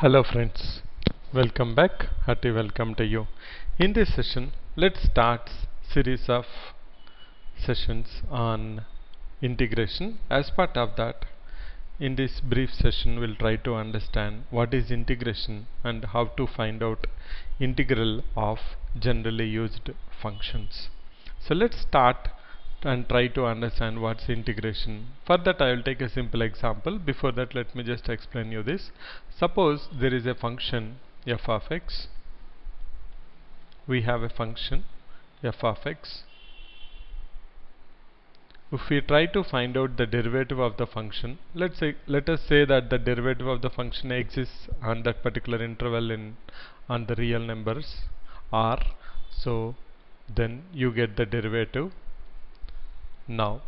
Hello friends, welcome back. Hearty welcome to you. In this session, let's start series of sessions on integration. As part of that, in this brief session, we'll try to understand what is integration and how to find out integral of generally used functions. So let's start and try to understand what's integration. For that I will take a simple example. Before that, let me just explain you this. Suppose there is a function f of x. We have a function f of x. If we try to find out the derivative of the function, let us say that the derivative of the function exists on that particular interval on the real numbers r. So then you get the derivative. Now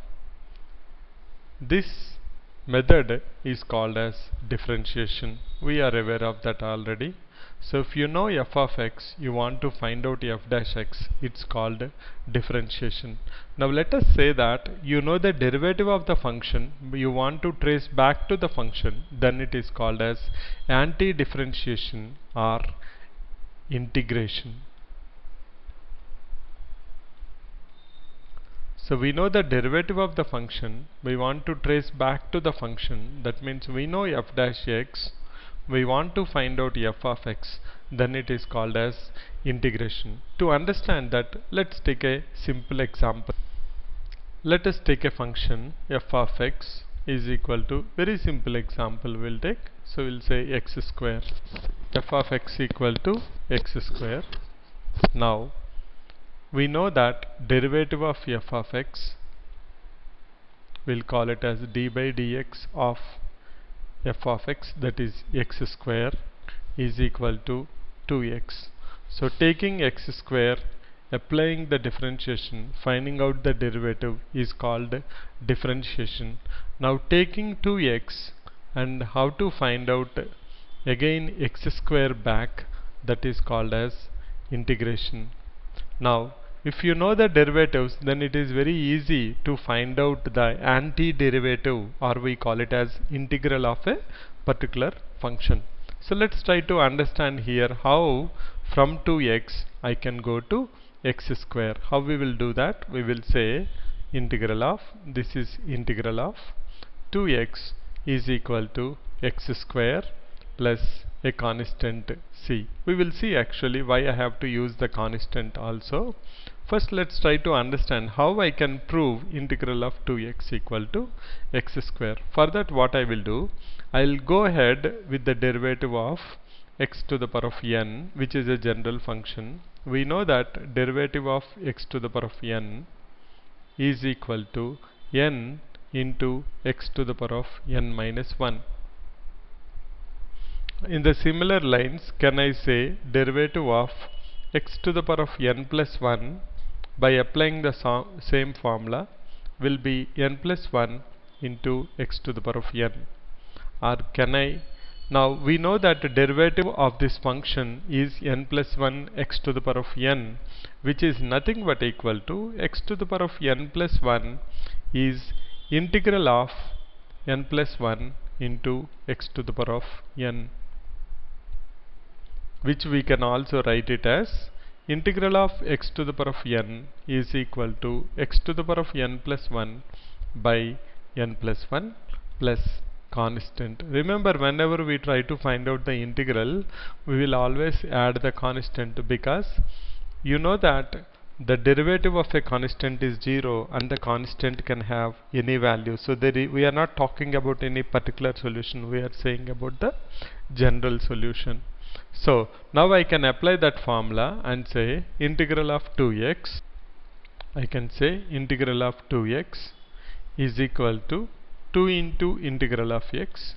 this method is called as differentiation. We are aware of that already. So if you know f of x, you want to find out f dash x, it's called differentiation. Now let us say that you know the derivative of the function, you want to trace back to the function, then it is called as anti-differentiation or integration. So we know the derivative of the function, we want to trace back to the function, that means we know f dash x, we want to find out f of x, then it is called as integration. To understand that, let's take a simple example. Let us take a function f of x is equal to, very simple example we'll take. So we'll say x square, f of x equal to x square. Now we know that derivative of f of x, we'll call it as d by dx of f of x, that is x square, is equal to 2x. So taking x square, applying the differentiation, finding out the derivative is called differentiation. Now taking 2x and how to find out again x square back, that is called as integration. Now if you know the derivatives, then it is very easy to find out the antiderivative, or we call it as integral of a particular function. So let's try to understand here how from 2x I can go to x square. How we will do that? We will say integral of, this is integral of 2x is equal to x square plus a constant c. We will see actually why I have to use the constant also. First let's try to understand how I can prove integral of 2x equal to x square. For that, what I will do, I will go ahead with the derivative of x to the power of n, which is a general function. We know that derivative of x to the power of n is equal to n into x to the power of n minus 1. In the similar lines, can I say derivative of x to the power of n plus 1 by applying the same formula will be n plus 1 into x to the power of n. Or can I, now we know that the derivative of this function is n plus 1 x to the power of n, which is nothing but equal to x to the power of n plus 1 is integral of n plus 1 into x to the power of n, which we can also write it as integral of x to the power of n is equal to x to the power of n plus 1 by n plus 1 plus constant. Remember, whenever we try to find out the integral, we will always add the constant, because you know that the derivative of a constant is 0 and the constant can have any value. So we are not talking about any particular solution, we are saying about the general solution. So now I can apply that formula and say integral of 2x, I can say integral of 2x is equal to 2 into integral of x,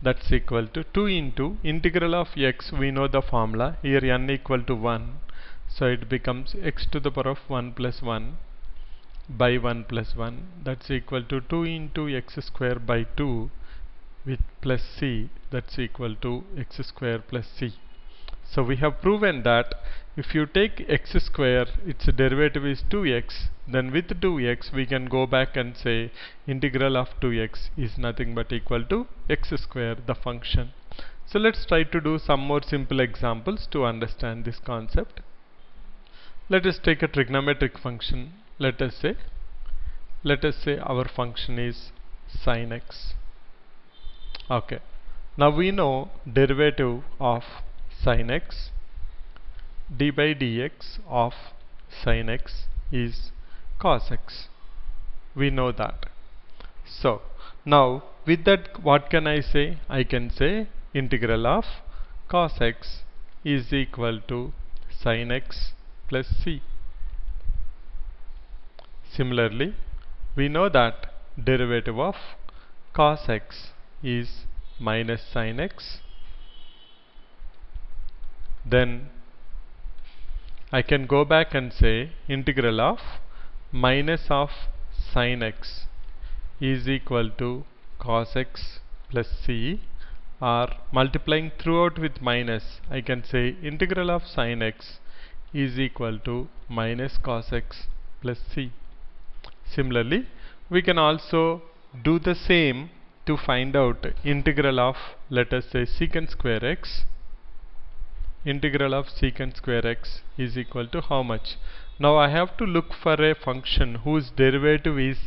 that's equal to 2 into integral of x. We know the formula here, n equal to 1, so it becomes x to the power of 1 plus 1 by 1 plus 1, that's equal to 2 into x square by 2 with plus c, that's equal to x square plus c. So we have proven that if you take x square, its derivative is 2x, then with 2x we can go back and say integral of 2x is nothing but equal to x square, the function. So let's try to do some more simple examples to understand this concept. Let us take a trigonometric function. Let us say our function is sin x. Okay. Now we know derivative of sin x, d by dx of sin x is cos x. We know that. So now with that, what can I say? I can say integral of cos x is equal to sin x plus c. Similarly, we know that derivative of cos x is minus sin x. Then I can go back and say integral of minus of sin x is equal to cos x plus c, or multiplying throughout with minus, I can say integral of sin x is equal to minus cos x plus c. Similarly, we can also do the same to find out integral of, let us say, secant square x. Integral of secant square x is equal to how much? Now I have to look for a function whose derivative is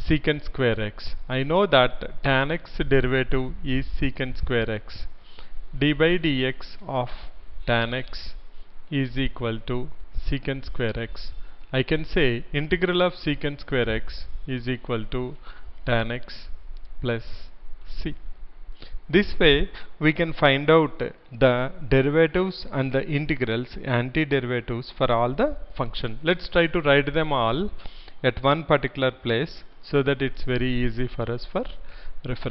secant square x. I know that tan x derivative is secant square x. D by dx of tan x is equal to secant square x. I can say integral of secant square x is equal to tan x plus c. This way we can find out the derivatives and the integrals, antiderivatives for all the function. Let's try to write them all at one particular place so that it's very easy for us for reference.